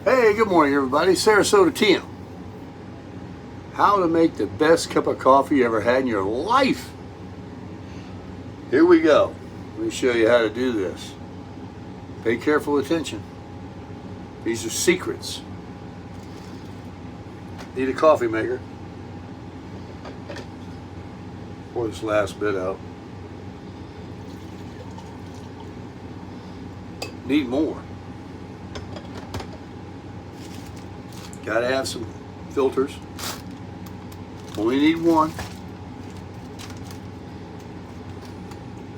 Hey, good morning, everybody. Sarasota Tim. How to make the best cup of coffee you ever had in your life. Here we go. Let me show you how to do this. Pay careful attention. These are secrets. Need a coffee maker. Pour this last bit out. Need more. Gotta have some filters. Only need one.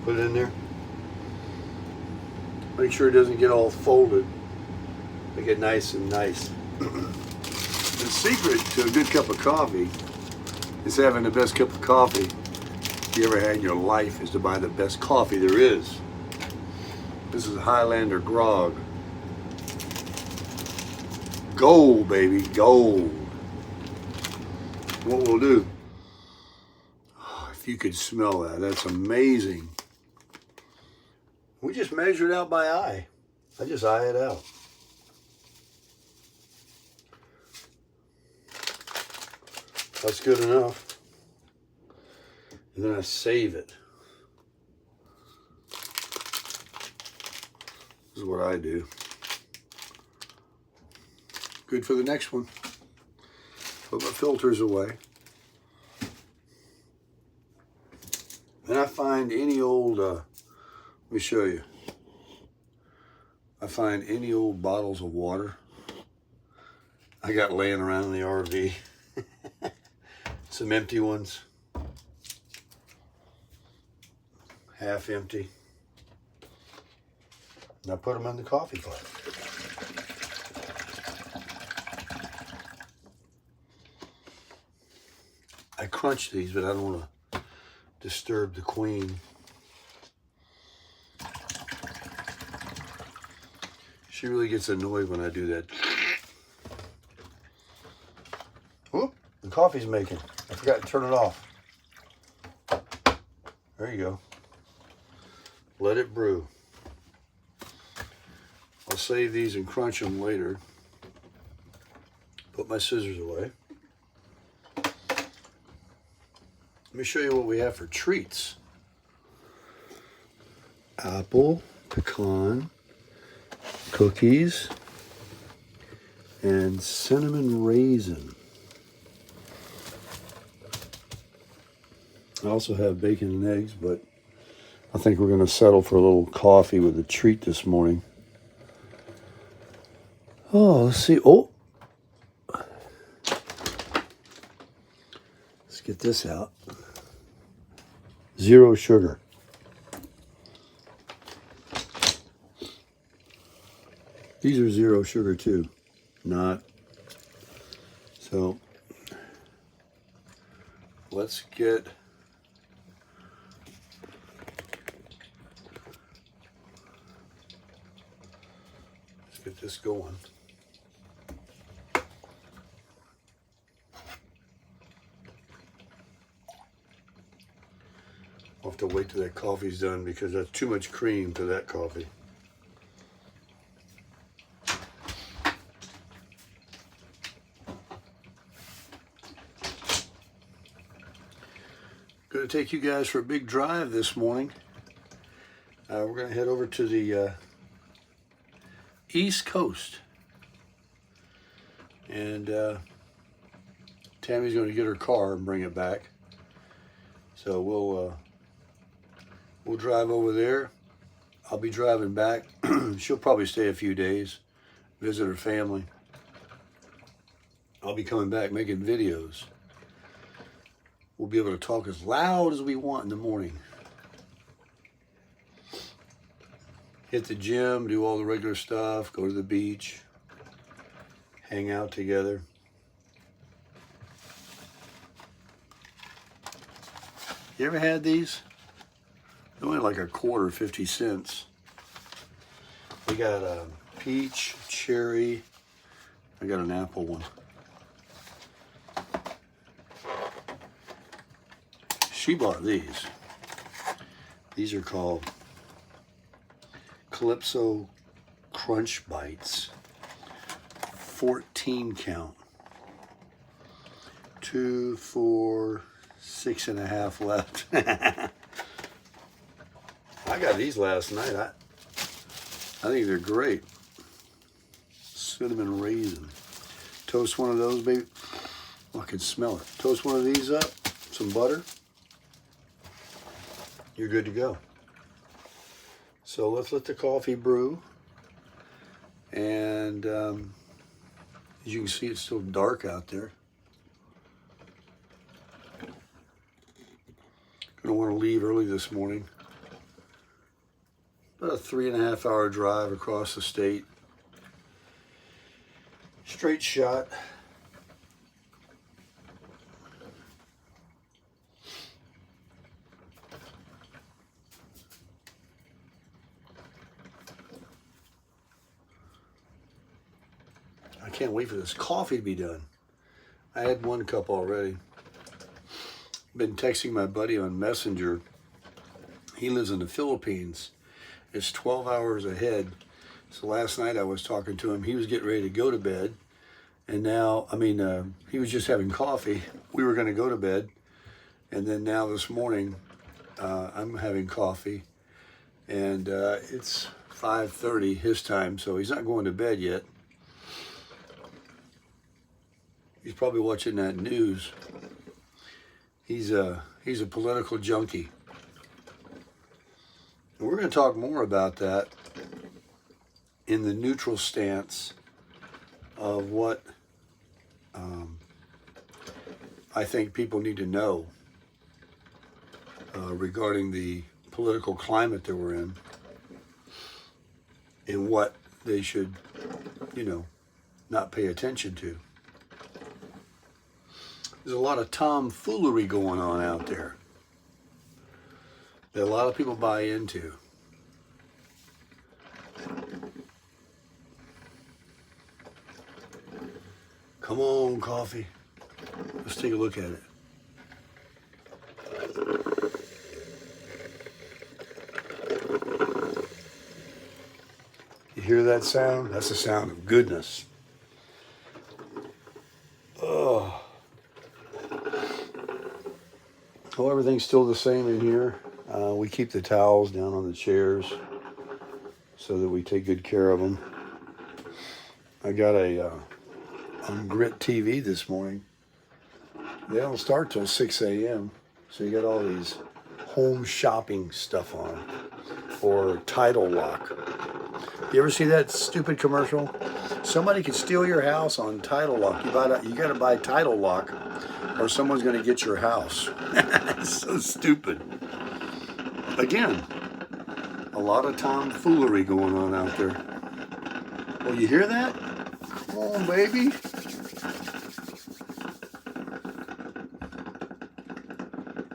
Put it in there. Make sure it doesn't get all folded. Make it nice and nice. The secret to a good cup of coffee is having the best cup of coffee you ever had in your life is to buy the best coffee there is. This is Highlander Grog. Gold, baby, gold. What we'll do, if you could smell that, that's amazing. We just measure it out by eye. I just eye it out. That's good enough. And then I save it. This is what I do. Good for the next one. Put my filters away. Then I find any old, let me show you. I find any old bottles of water I got laying around in the RV. Some empty ones. Half empty. And I put them in the coffee pot. I crunch these, but I don't want to disturb the queen. She really gets annoyed when I do that. Whoop, the coffee's making. I forgot to turn it off. There you go. Let it brew. I'll save these and crunch them later. Put my scissors away. Let me show you what we have for treats. Apple, pecan, cookies, and cinnamon raisin. I also have bacon and eggs, but I think we're going to settle for a little coffee with a treat this morning. Oh, let's see. Oh, let's get this out. 0 sugar. These are 0 sugar too. Not. So let's get this going. I'll have to wait till that coffee's done because that's too much cream to that coffee. Going to take you guys for a big drive this morning. We're going to head over to the East Coast. And Tammy's going to get her car and bring it back. So we'll drive over there. I'll be driving back. She'll probably stay a few days, visit her family. I'll be coming back making videos. We'll be able to talk as loud as we want in the morning. Hit the gym, do all the regular stuff, go to the beach, hang out together. You ever had these? They're only like a quarter, 50 cents. We got a peach, cherry. I got an apple one. She bought these. These are called Calypso Crunch Bites. 14 count. 2, 4, 6.5 left. I got these last night. I think they're great. Cinnamon raisin. Toast one of those, baby. Oh, I can smell it. Toast one of these up, some butter. You're good to go. So let's let the coffee brew. And as you can see, it's still dark out there. Gonna want to leave early this morning. About a 3.5 hour drive across the state. Straight shot. I can't wait for this coffee to be done. I had 1 cup already. Been texting my buddy on Messenger. He lives in the Philippines. It's 12 hours ahead. So last night I was talking to him. He was getting ready to go to bed. And now, he was just having coffee. We were going to go to bed. And then now this morning, I'm having coffee. And it's 5:30 his time, so he's not going to bed yet. He's probably watching that news. He's a political junkie. And we're going to talk more about that in the neutral stance of what I think people need to know regarding the political climate that we're in and what they should, not pay attention to. There's a lot of tomfoolery going on out there that a lot of people buy into. Come on, coffee. Let's take a look at it. You hear that sound? That's the sound of goodness. Oh. Well, everything's still the same in here. We keep the towels down on the chairs so that we take good care of them. I got on Grit TV this morning. They don't start till 6 a.m. So you got all these home shopping stuff on. Or Tidal Lock. You ever see that stupid commercial? Somebody could steal your house on Tidal Lock. You got to buy Tidal Lock or someone's going to get your house. It's so stupid. Again, a lot of tomfoolery going on out there. Well, you hear that? Come on, baby.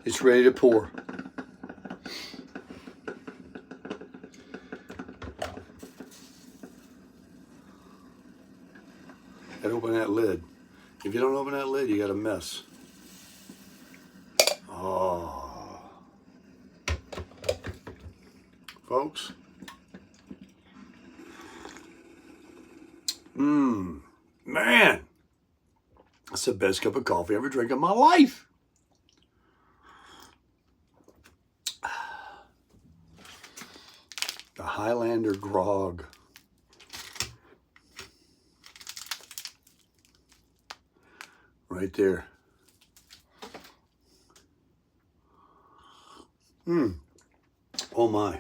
It's ready to pour. And open that lid. If you don't open that lid, you got a mess. Oh. Folks. Man. That's the best cup of coffee I ever drank in my life. The Highlander Grog. Right there. Oh my.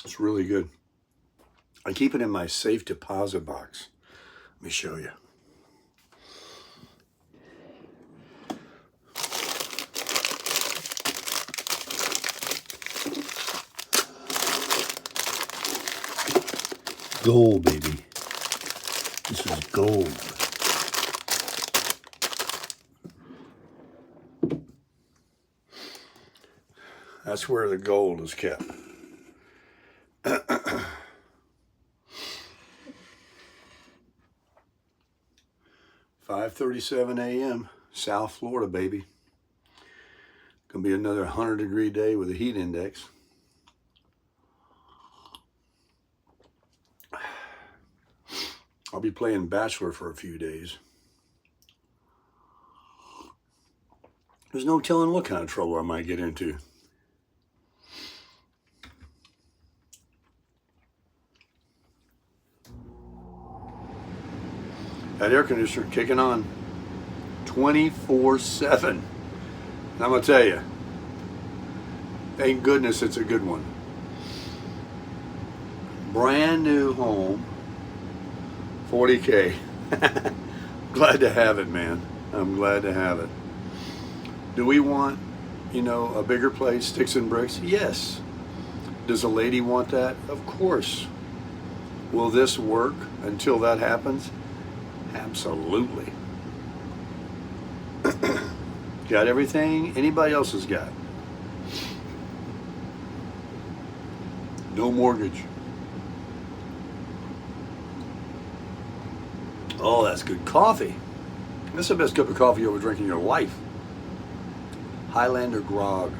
It's really good. I keep it in my safe deposit box. Let me show you. Gold, baby. This is gold. That's where the gold is kept. 5:37 a.m. South Florida, baby. Gonna be another 100-degree day with a heat index. I'll be playing Bachelor for a few days. There's no telling what kind of trouble I might get into. That air conditioner kicking on 24/7. And I'm going to tell you, thank goodness it's a good one. Brand new home, 40K. Glad to have it, man. I'm glad to have it. Do we want, a bigger place, sticks and bricks? Yes. Does a lady want that? Of course. Will this work until that happens? Absolutely. Got everything anybody else has got. No mortgage. Oh, that's good coffee. That's the best cup of coffee you ever drink in your life. Highlander grog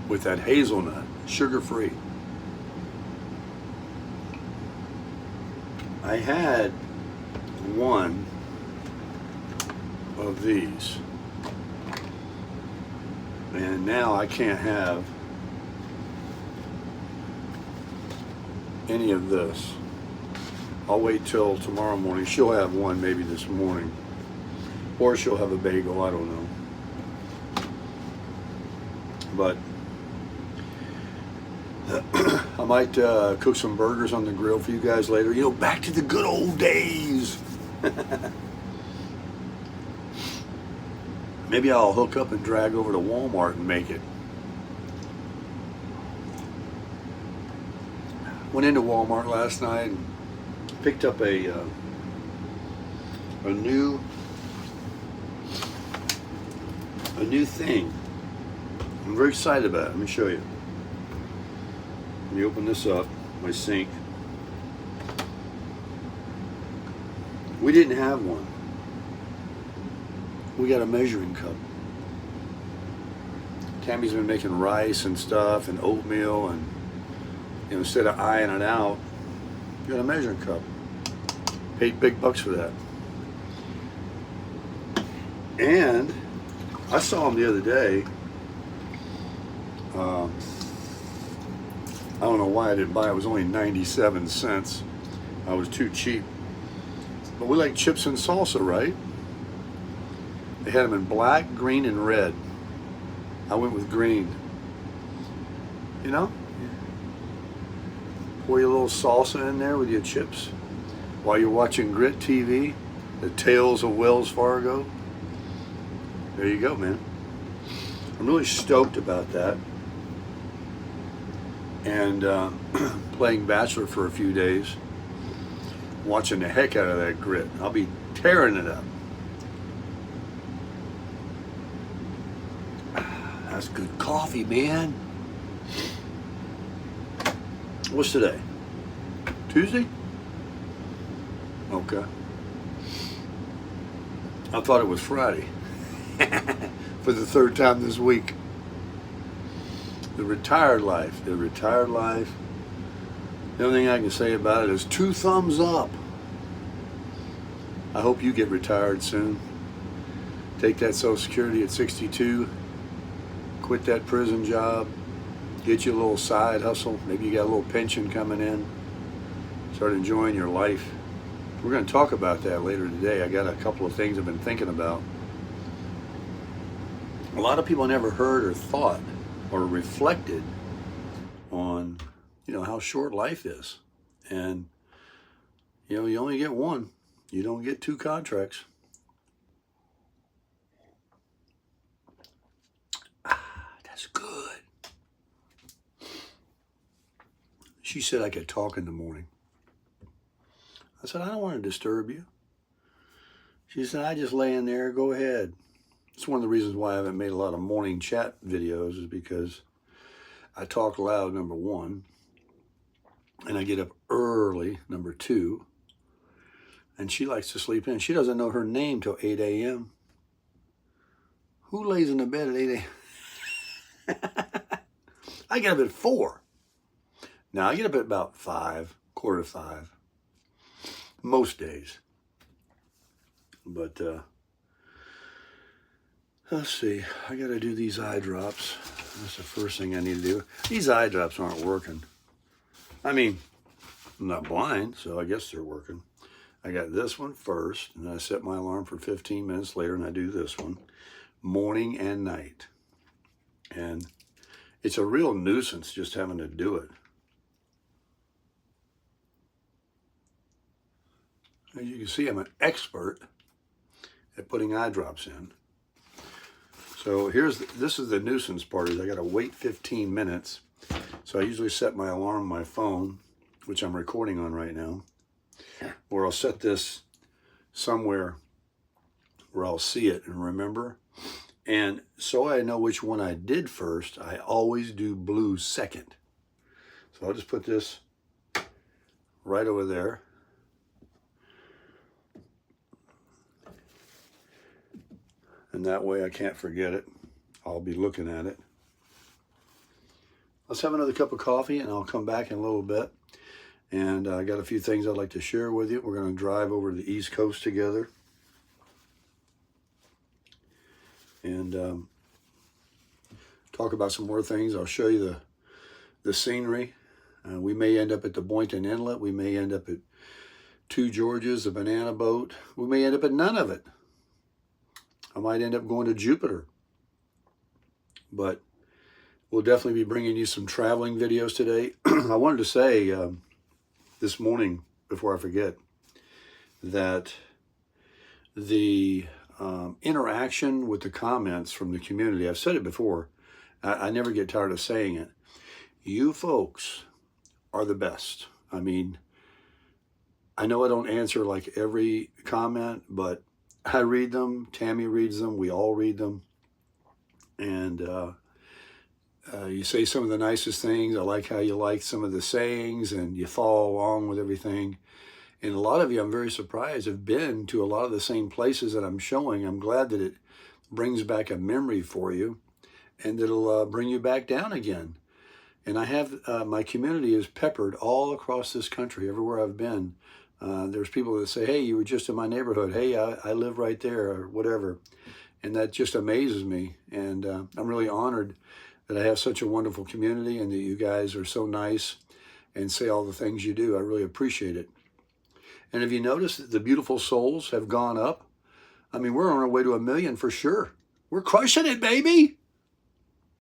with that hazelnut, sugar-free. I had one of these, and now I can't have any of this. I'll wait till tomorrow morning. She'll have one maybe this morning, or she'll have a bagel, I don't know. But I might cook some burgers on the grill for you guys later. Back to the good old days. Maybe I'll hook up and drag over to Walmart and make it. Went into Walmart last night and picked up a new thing. I'm very excited about it. Let me show you. Let me open this up, my sink. We didn't have one. We got a measuring cup. Tammy's been making rice and stuff and oatmeal, and instead of eyeing it out, you got a measuring cup. Paid big bucks for that. And I saw them the other day. I don't know why I didn't buy it. It was only 97 cents. I was too cheap. But we like chips and salsa, right? They had them in black, green, and red. I went with green. Pour your little salsa in there with your chips while you're watching Grit TV, the Tales of Wells Fargo. There you go, man. I'm really stoked about that. And playing Bachelor for a few days, watching the heck out of that Grit. I'll be tearing it up. That's good coffee, man. What's today? Tuesday? Okay. I thought it was Friday. For the third time this week. The retired life. The retired life. The only thing I can say about it is 2 thumbs up. I hope you get retired soon. Take that Social Security at 62. Quit that prison job. Get you a little side hustle. Maybe you got a little pension coming in. Start enjoying your life. We're going to talk about that later today. I got a couple of things I've been thinking about. A lot of people never heard or thought or reflected on, how short life is. And, you only get one. You don't get 2 contracts. That's good. She said I could talk in the morning. I said, I don't want to disturb you. She said, I just lay in there, go ahead. It's one of the reasons why I haven't made a lot of morning chat videos, is because I talk loud, number 1, and I get up early, number 2, and she likes to sleep in. She doesn't know her name till 8 a.m. Who lays in the bed at 8 a.m.? I get up at 4. Now, I get up at about 5, quarter to 5. most days. But let's see, I gotta do these eye drops. That's the first thing I need to do. These eye drops aren't working. I mean, I'm not blind, so I guess they're working. I got this one first, and I set my alarm for 15 minutes later, and I do this one, morning and night. And it's a real nuisance just having to do it. As you can see, I'm an expert at putting eye drops in. So this is the nuisance part, is I gotta wait 15 minutes. So I usually set my alarm on my phone, which I'm recording on right now, or I'll set this somewhere where I'll see it and remember. And so I know which one I did first, I always do blue second. So I'll just put this right over there. And that way I can't forget it. I'll be looking at it. Let's have another cup of coffee and I'll come back in a little bit. And I got a few things I'd like to share with you. We're going to drive over to the East Coast together. And talk about some more things. I'll show you the scenery. We may end up at the Boynton Inlet. We may end up at Two Georges, the banana boat. We may end up at none of it. I might end up going to Jupiter. But we'll definitely be bringing you some traveling videos today. I wanted to say this morning, before I forget, that the interaction with the comments from the community, I've said it before, I never get tired of saying it. You folks are the best. I mean, I know I don't answer like every comment, but I read them, Tammy reads them, we all read them. And you say some of the nicest things. I like how you like some of the sayings and you follow along with everything. And a lot of you, I'm very surprised, have been to a lot of the same places that I'm showing. I'm glad that it brings back a memory for you and it'll bring you back down again. And I have, my community is peppered all across this country, everywhere I've been. There's people that say, hey, you were just in my neighborhood. Hey, I live right there, or whatever. And that just amazes me. And I'm really honored that I have such a wonderful community and that you guys are so nice and say all the things you do. I really appreciate it. And have you noticed that the beautiful souls have gone up? I mean, we're on our way to 1 million for sure. We're crushing it, baby.